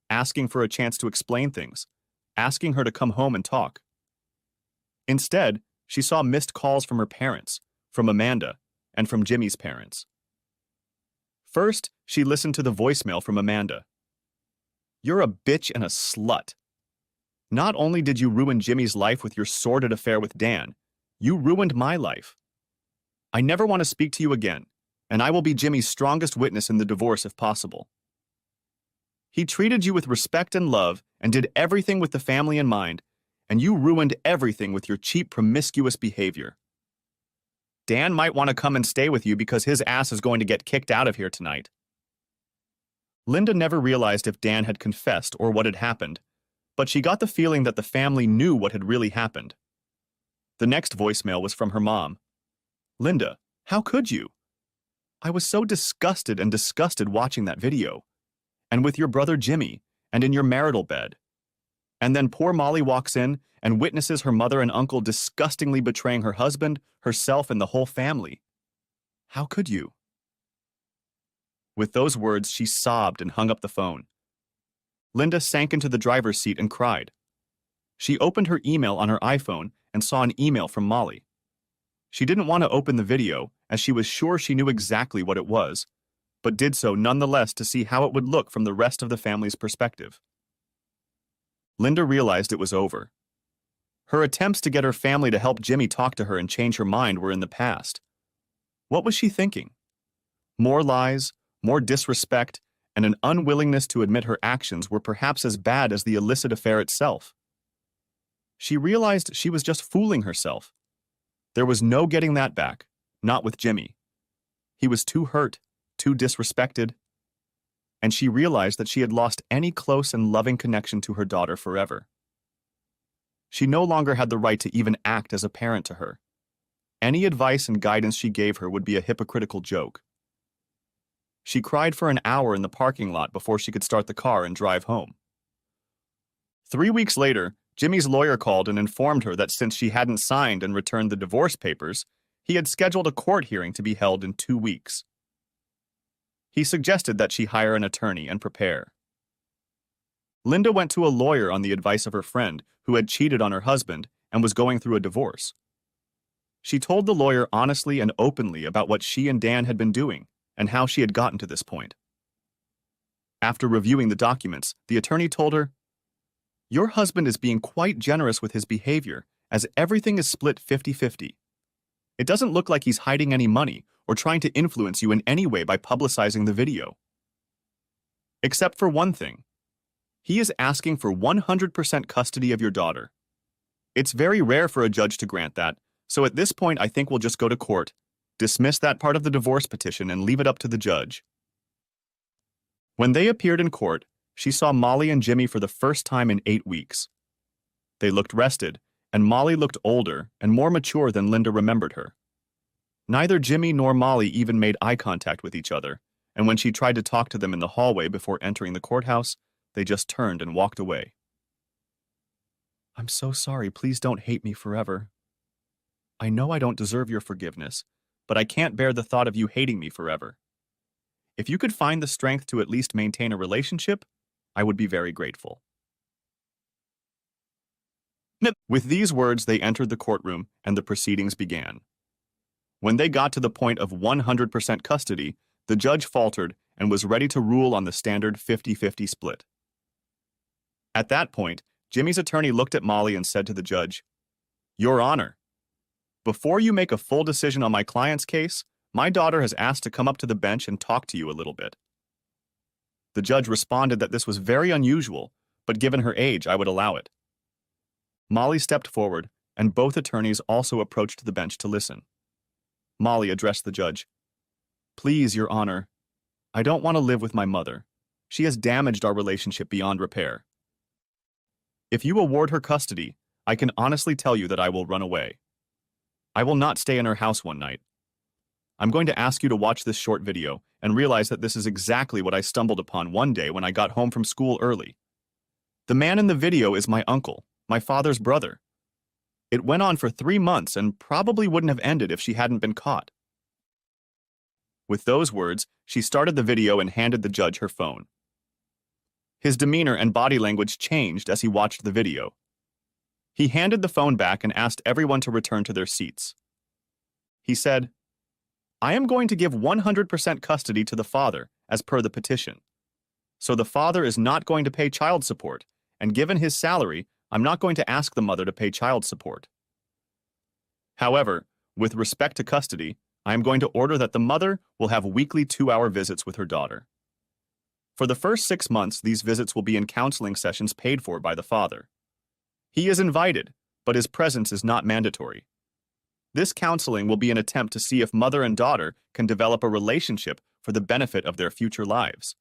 asking for a chance to explain things, asking her to come home and talk. Instead, she saw missed calls from her parents, from Amanda, and from Jimmy's parents. First, she listened to the voicemail from Amanda. "You're a bitch and a slut. Not only did you ruin Jimmy's life with your sordid affair with Dan, you ruined my life. I never want to speak to you again, and I will be Jimmy's strongest witness in the divorce if possible. He treated you with respect and love and did everything with the family in mind, and you ruined everything with your cheap, promiscuous behavior. Dan might want to come and stay with you because his ass is going to get kicked out of here tonight." Linda never realized if Dan had confessed or what had happened, but she got the feeling that the family knew what had really happened. The next voicemail was from her mom. "Linda, how could you? I was so disgusted watching that video. And with your brother Jimmy, and in your marital bed. And then poor Molly walks in and witnesses her mother and uncle disgustingly betraying her husband, herself, and the whole family. How could you?" With those words, she sobbed and hung up the phone. Linda sank into the driver's seat and cried. She opened her email on her iPhone and saw an email from Molly. She didn't want to open the video, as she was sure she knew exactly what it was, but did so nonetheless to see how it would look from the rest of the family's perspective. Linda realized it was over. Her attempts to get her family to help Jimmy talk to her and change her mind were in the past. What was she thinking? More lies, more disrespect, and an unwillingness to admit her actions were perhaps as bad as the illicit affair itself. She realized she was just fooling herself. There was no getting that back, not with Jimmy. He was too hurt, too disrespected, and she realized that she had lost any close and loving connection to her daughter forever. She no longer had the right to even act as a parent to her. Any advice and guidance she gave her would be a hypocritical joke. She cried for an hour in the parking lot before she could start the car and drive home. 3 weeks later, Jimmy's lawyer called and informed her that since she hadn't signed and returned the divorce papers, he had scheduled a court hearing to be held in 2 weeks. He suggested that she hire an attorney and prepare. Linda went to a lawyer on the advice of her friend who had cheated on her husband and was going through a divorce. She told the lawyer honestly and openly about what she and Dan had been doing and how she had gotten to this point. After reviewing the documents, the attorney told her, "Your husband is being quite generous with his behavior, as everything is split 50-50. It doesn't look like he's hiding any money or trying to influence you in any way by publicizing the video. Except for one thing. He is asking for 100% custody of your daughter. It's very rare for a judge to grant that, so at this point I think we'll just go to court, dismiss that part of the divorce petition and leave it up to the judge." When they appeared in court, she saw Molly and Jimmy for the first time in 8 weeks. They looked rested, and Molly looked older and more mature than Linda remembered her. Neither Jimmy nor Molly even made eye contact with each other, and when she tried to talk to them in the hallway before entering the courthouse, they just turned and walked away. "I'm so sorry, please don't hate me forever. I know I don't deserve your forgiveness, but I can't bear the thought of you hating me forever. If you could find the strength to at least maintain a relationship, I would be very grateful." With these words, they entered the courtroom and the proceedings began. When they got to the point of 100% custody, the judge faltered and was ready to rule on the standard 50-50 split. At that point, Jimmy's attorney looked at Molly and said to the judge, "Your Honor, before you make a full decision on my client's case, my daughter has asked to come up to the bench and talk to you a little bit." The judge responded that this was very unusual, but given her age, I would allow it. Molly stepped forward, and both attorneys also approached the bench to listen. Molly addressed the judge. "Please, Your Honor, I don't want to live with my mother. She has damaged our relationship beyond repair. If you award her custody, I can honestly tell you that I will run away. I will not stay in her house one night. I'm going to ask you to watch this short video and realize that this is exactly what I stumbled upon one day when I got home from school early. The man in the video is my uncle, my father's brother. It went on for 3 months and probably wouldn't have ended if she hadn't been caught." With those words, she started the video and handed the judge her phone. His demeanor and body language changed as he watched the video. He handed the phone back and asked everyone to return to their seats. He said, "I am going to give 100% custody to the father, as per the petition. So the father is not going to pay child support, and given his salary, I'm not going to ask the mother to pay child support. However, with respect to custody, I am going to order that the mother will have weekly 2-hour visits with her daughter. For the first 6 months, these visits will be in counseling sessions paid for by the father. He is invited, but his presence is not mandatory. This counseling will be an attempt to see if mother and daughter can develop a relationship for the benefit of their future lives."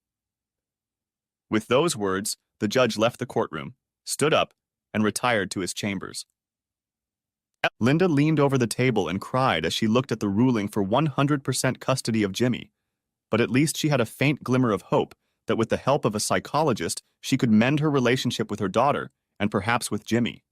With those words, the judge left the courtroom, stood up, and retired to his chambers. Linda leaned over the table and cried as she looked at the ruling for 100% custody of Jimmy, but at least she had a faint glimmer of hope that with the help of a psychologist, she could mend her relationship with her daughter and perhaps with Jimmy.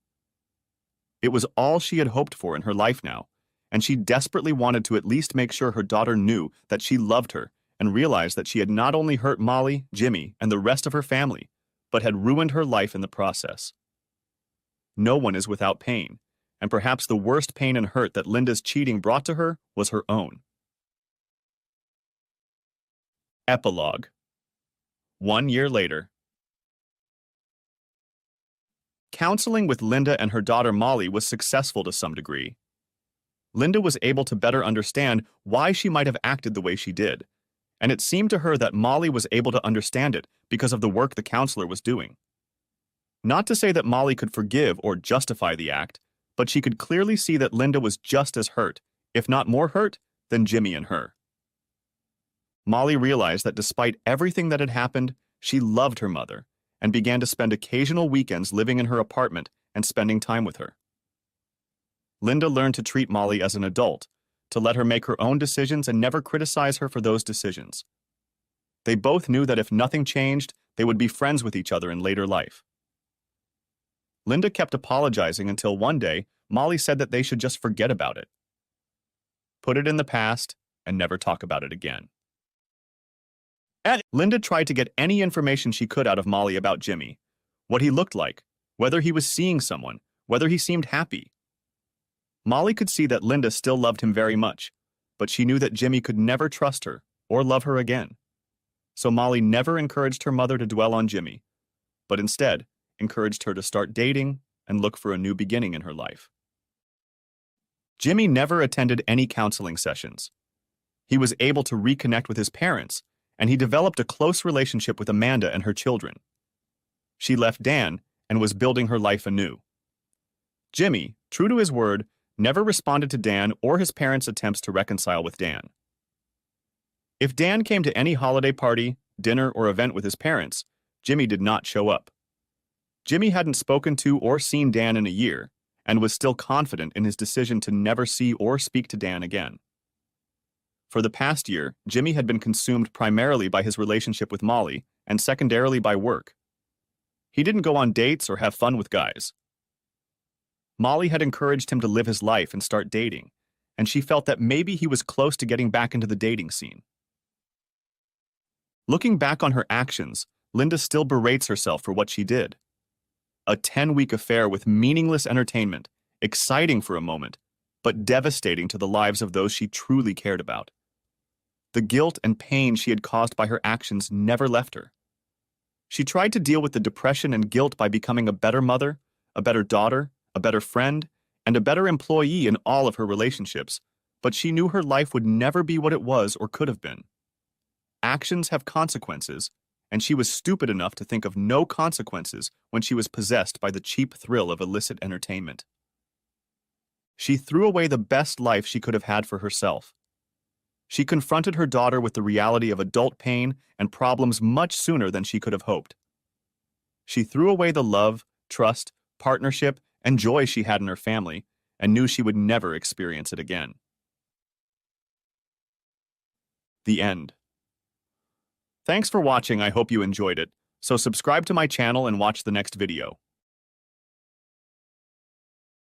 It was all she had hoped for in her life now, and she desperately wanted to at least make sure her daughter knew that she loved her and realized that she had not only hurt Molly, Jimmy, and the rest of her family, but had ruined her life in the process. No one is without pain, and perhaps the worst pain and hurt that Linda's cheating brought to her was her own. Epilogue. 1 year later. Counseling with Linda and her daughter Molly was successful to some degree. Linda was able to better understand why she might have acted the way she did, and it seemed to her that Molly was able to understand it because of the work the counselor was doing. Not to say that Molly could forgive or justify the act, but she could clearly see that Linda was just as hurt, if not more hurt, than Jimmy and her. Molly realized that despite everything that had happened, she loved her mother and began to spend occasional weekends living in her apartment and spending time with her. Linda learned to treat Molly as an adult, to let her make her own decisions and never criticize her for those decisions. They both knew that if nothing changed, they would be friends with each other in later life. Linda kept apologizing until one day, Molly said that they should just forget about it. Put it in the past and never talk about it again. Linda tried to get any information she could out of Molly about Jimmy, what he looked like, whether he was seeing someone, whether he seemed happy. Molly could see that Linda still loved him very much, but she knew that Jimmy could never trust her or love her again. So Molly never encouraged her mother to dwell on Jimmy, but instead encouraged her to start dating and look for a new beginning in her life. Jimmy never attended any counseling sessions. He was able to reconnect with his parents, and he developed a close relationship with Amanda and her children. She left Dan and was building her life anew. Jimmy, true to his word, never responded to Dan or his parents' attempts to reconcile with Dan. If Dan came to any holiday party, dinner, or event with his parents, Jimmy did not show up. Jimmy hadn't spoken to or seen Dan in a year, and was still confident in his decision to never see or speak to Dan again. For the past year, Jimmy had been consumed primarily by his relationship with Molly and secondarily by work. He didn't go on dates or have fun with guys. Molly had encouraged him to live his life and start dating, and she felt that maybe he was close to getting back into the dating scene. Looking back on her actions, Linda still berates herself for what she did. A 10-week affair with meaningless entertainment, exciting for a moment, but devastating to the lives of those she truly cared about. The guilt and pain she had caused by her actions never left her. She tried to deal with the depression and guilt by becoming a better mother, a better daughter, a better friend, and a better employee in all of her relationships, but she knew her life would never be what it was or could have been. Actions have consequences, and she was stupid enough to think of no consequences when she was possessed by the cheap thrill of illicit entertainment. She threw away the best life she could have had for herself. She confronted her daughter with the reality of adult pain and problems much sooner than she could have hoped. She threw away the love, trust, partnership, and joy she had in her family and knew she would never experience it again. The end. Thanks for watching. I hope you enjoyed it. So subscribe to my channel and watch the next video.